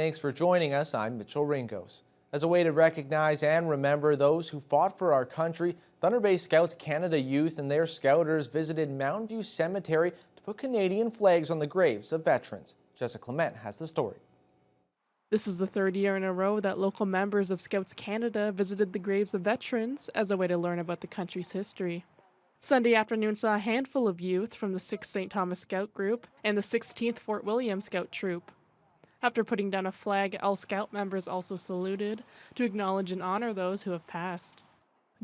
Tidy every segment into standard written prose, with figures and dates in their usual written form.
Thanks for joining us. I'm Mitchell Ringos. As a way to recognize and remember those who fought for our country, Thunder Bay Scouts Canada youth and their scouters visited Mountain View Cemetery to put Canadian flags on the graves of veterans. Jessica Clement has the story. This is the third year in a row that local members of Scouts Canada visited the graves of veterans as a way to learn about the country's history. Sunday afternoon saw a handful of youth from the 6th St. Thomas Scout Group and the 16th Fort William Scout Troop. After putting down a flag, all Scout members also saluted to acknowledge and honor those who have passed.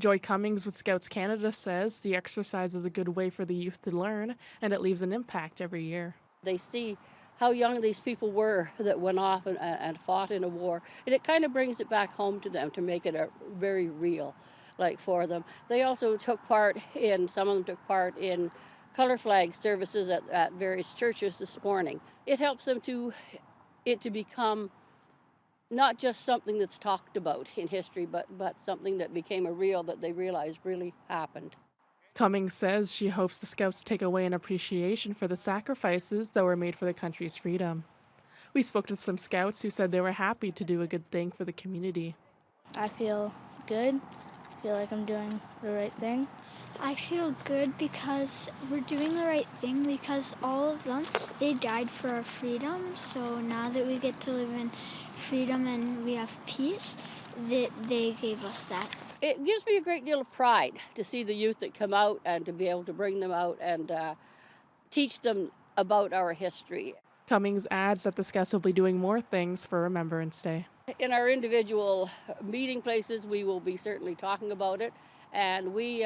Joy Cummings with Scouts Canada says the exercise is a good way for the youth to learn, and it leaves an impact every year. They see how young these people were that went off and fought in a war, and it kind of brings it back home to them to make it a very real, like for them. They also took part in, some of them took part in color flag services at various churches this morning. It helps them to become not just something that's talked about in history, but something that became a real, that they realized really happened. Cummings says she hopes the Scouts take away an appreciation for the sacrifices that were made for the country's freedom. We spoke to some Scouts who said they were happy to do a good thing for the community. I feel good. I feel like I'm doing the right thing. I feel good because we're doing the right thing, because all of them, they died for our freedom. So now that we get to live in freedom and we have peace, that they gave us that. It gives me a great deal of pride to see the youth that come out and to be able to bring them out and teach them about our history. Cummings adds that the Scouts will be doing more things for Remembrance Day. In our individual meeting places, we will be certainly talking about it. And we,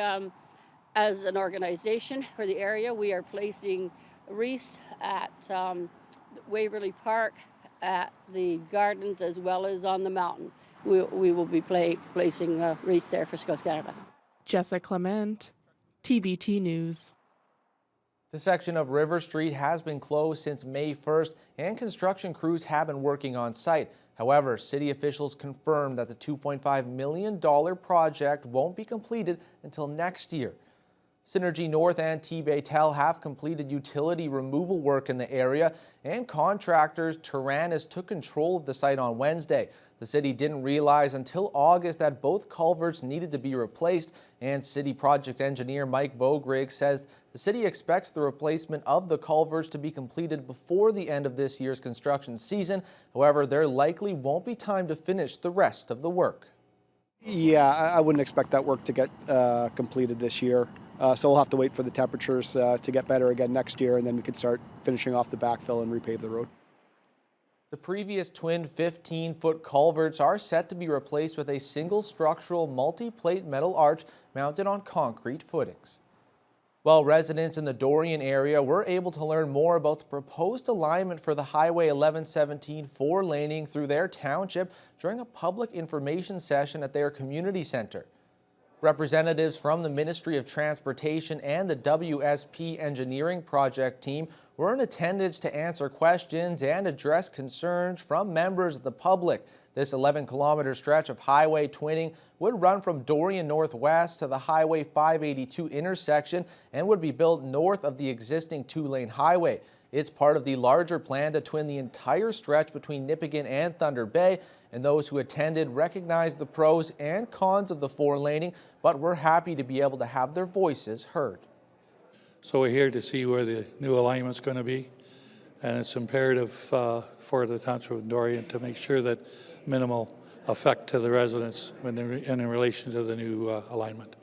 as an organization for the area, we are placing wreaths at Waverly Park, at the gardens, as well as on the mountain. We will be placing wreaths there for Scouts Canada. Jessica Clement, TBT News. The section of River Street has been closed since May 1st, and construction crews have been working on site. However, city officials confirmed that the $2.5 million project won't be completed until next year. Synergy North and T-Baytel have completed utility removal work in the area, and contractors Tyrannus took control of the site on Wednesday. The city didn't realize until August that both culverts needed to be replaced, and city project engineer Mike Vogrig says the city expects the replacement of the culverts to be completed before the end of this year's construction season. However, there likely won't be time to finish the rest of the work. Yeah, I wouldn't expect that work to get completed this year. So we'll have to wait for the temperatures to get better again next year, and then we can start finishing off the backfill and repave the road. The previous twin 15-foot culverts are set to be replaced with a single structural multi-plate metal arch mounted on concrete footings. Well, residents in the Dorian area were able to learn more about the proposed alignment for the Highway 1117 four-laning through their township during a public information session at their community center. Representatives from the Ministry of Transportation and the WSP Engineering Project team were in attendance to answer questions and address concerns from members of the public. This 11-kilometer stretch of highway twinning would run from Dorian Northwest to the Highway 582 intersection and would be built north of the existing two-lane highway. It's part of the larger plan to twin the entire stretch between Nipigon and Thunder Bay, and those who attended recognized the pros and cons of the four-laning, but were happy to be able to have their voices heard. So we're here to see where the new alignment's going to be, and it's imperative for the Township of Dorian to make sure that minimal effect to the residents in relation to the new alignment.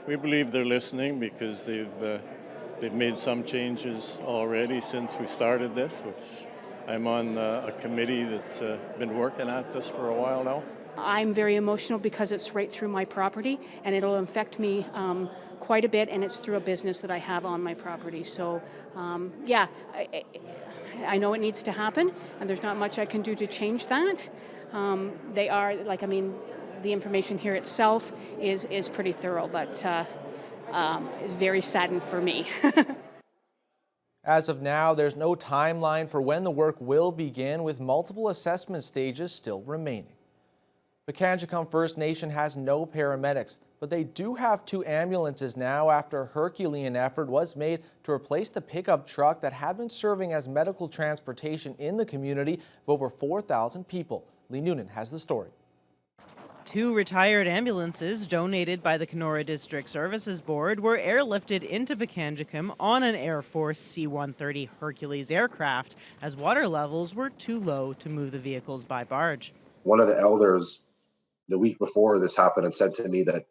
We believe they're listening because they've made some changes already since we started this, which I'm on a committee that's been working at this for a while now. I'm very emotional because it's right through my property, and it'll affect me quite a bit, and it's through a business that I have on my property. So yeah, I know it needs to happen, and there's not much I can do to change that. They are, like, I mean, the information here itself is pretty thorough, but it's very saddened for me. As of now, there's no timeline for when the work will begin, with multiple assessment stages still remaining. Pikangikum First Nation has no paramedics, but they do have 2 ambulances now after a Herculean effort was made to replace the pickup truck that had been serving as medical transportation in the community of over 4,000 people. Lee Noonan has the story. 2 retired ambulances donated by the Kenora District Services Board were airlifted into Pikangikum on an Air Force C-130 Hercules aircraft as water levels were too low to move the vehicles by barge. One of the elders the week before this happened and said to me that,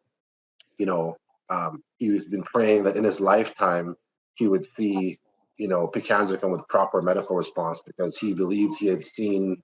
he's been praying that in his lifetime he would see, Pikangikum with proper medical response, because he believed he had seen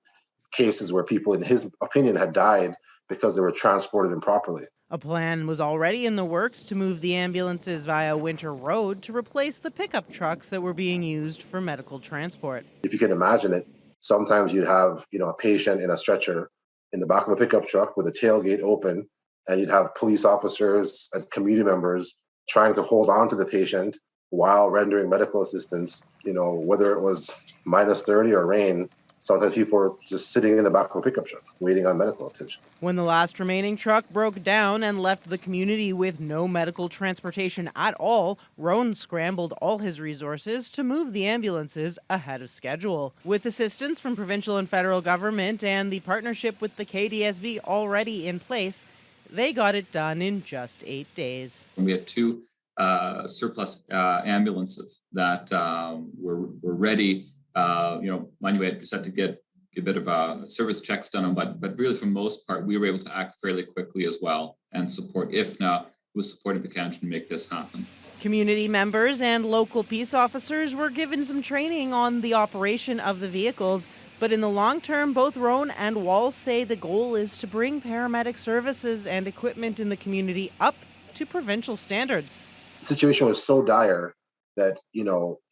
cases where people, in his opinion, had died because they were transported improperly. A plan was already in the works to move the ambulances via Winter Road to replace the pickup trucks that were being used for medical transport. If you can imagine it, sometimes you'd have, a patient in a stretcher in the back of a pickup truck with a tailgate open, and you'd have police officers and community members trying to hold on to the patient while rendering medical assistance, whether it was -30 or rain. Sometimes people were just sitting in the back of a pickup truck waiting on medical attention. When the last remaining truck broke down and left the community with no medical transportation at all, Roan scrambled all his resources to move the ambulances ahead of schedule. With assistance from provincial and federal government and the partnership with the KDSB already in place, they got it done in just 8 days. We had 2 surplus ambulances that were ready. Mind you, we just had to get a bit of service checks done on, but really for the most part, we were able to act fairly quickly as well and support, if not, was supporting Pikangikum to make this happen. Community members and local peace officers were given some training on the operation of the vehicles, but in the long term, both Roan and Walls say the goal is to bring paramedic services and equipment in the community up to provincial standards. The situation was so dire that,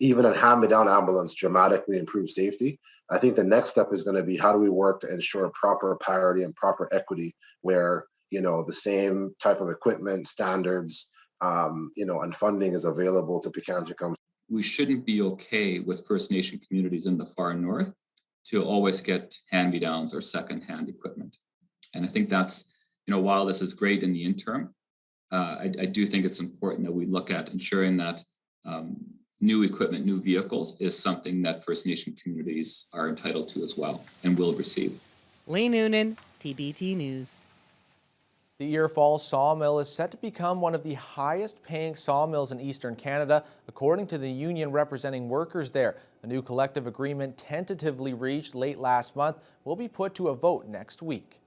even a hand-me-down ambulance dramatically improved safety. I think the next step is going to be, how do we work to ensure proper parity and proper equity where, the same type of equipment, standards, and funding is available to Pikangikum. We shouldn't be okay with First Nation communities in the far north to always get hand-me-downs or second-hand equipment. And I think that's, while this is great in the interim, I do think it's important that we look at ensuring that new equipment, new vehicles is something that First Nation communities are entitled to as well and will receive. Lee Noonan, TBT News. The Ear Falls Sawmill is set to become one of the highest paying sawmills in Eastern Canada, according to the union representing workers there. A new collective agreement tentatively reached late last month will be put to a vote next week.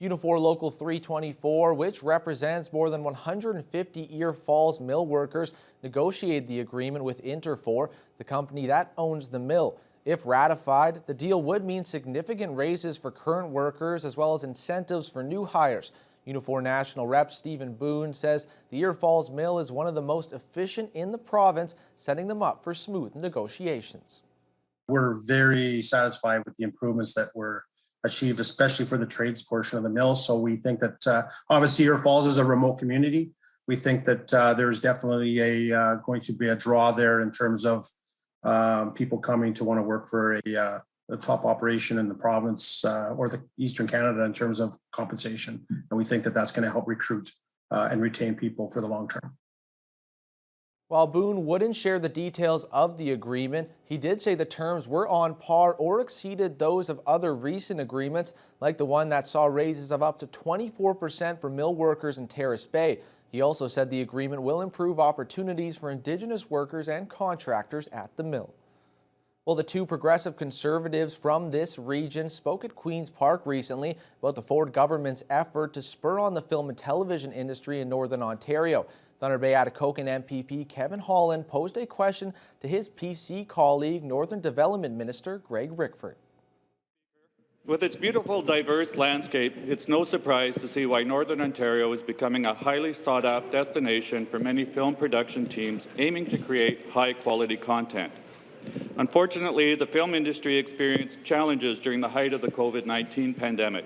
Unifor Local 324, which represents more than 150 Ear Falls mill workers, negotiated the agreement with Interfor, the company that owns the mill. If ratified, the deal would mean significant raises for current workers as well as incentives for new hires. Unifor National Rep Stephen Boone says the Ear Falls mill is one of the most efficient in the province, setting them up for smooth negotiations. We're very satisfied with the improvements that were achieved, especially for the trades portion of the mill. So we think that obviously Ear Falls is a remote community. We think that there's definitely going to be a draw there in terms of people coming to want to work for a top operation in the province or the Eastern Canada in terms of compensation. And we think that that's going to help recruit and retain people for the long term. While Boone wouldn't share the details of the agreement, he did say the terms were on par or exceeded those of other recent agreements, like the one that saw raises of up to 24% for mill workers in Terrace Bay. He also said the agreement will improve opportunities for Indigenous workers and contractors at the mill. Well, the 2 progressive conservatives from this region spoke at Queen's Park recently about the Ford government's effort to spur on the film and television industry in Northern Ontario. Thunder Bay Atikokan MPP Kevin Holland posed a question to his PC colleague, Northern Development Minister Greg Rickford. With its beautiful, diverse landscape, it's no surprise to see why Northern Ontario is becoming a highly sought-after destination for many film production teams aiming to create high-quality content. Unfortunately, the film industry experienced challenges during the height of the COVID-19 pandemic.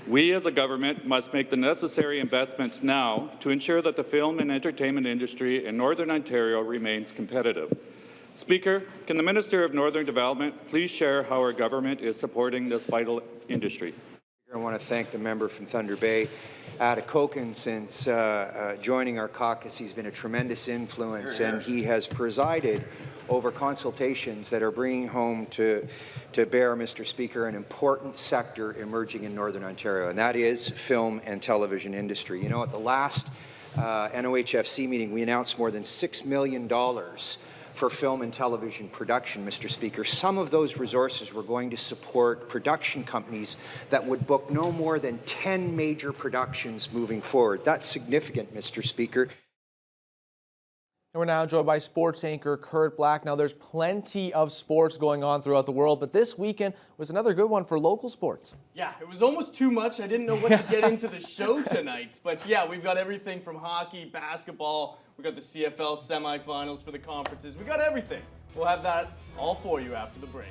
We as a government must make the necessary investments now to ensure that the film and entertainment industry in Northern Ontario remains competitive. Speaker, can the Minister of Northern Development please share how our government is supporting this vital industry? I want to thank the member from Thunder Bay, Ada Koken. Since joining our caucus, he's been a tremendous influence, and he has presided over consultations that are bringing home to bear, Mr. Speaker, an important sector emerging in Northern Ontario, and that is film and television industry. You know, at the last NOHFC meeting, we announced more than $6 million for film and television production, Mr. Speaker. Some of those resources were going to support production companies that would book no more than 10 major productions moving forward. That's significant, Mr. Speaker. And we're now joined by sports anchor Kurt Black. Now, there's plenty of sports going on throughout the world, but this weekend was another good one for local sports. Yeah, it was almost too much. I didn't know what to get into the show tonight. But yeah, we've got everything from hockey, basketball. We got the CFL semifinals for the conferences. We got everything. We'll have that all for you after the break.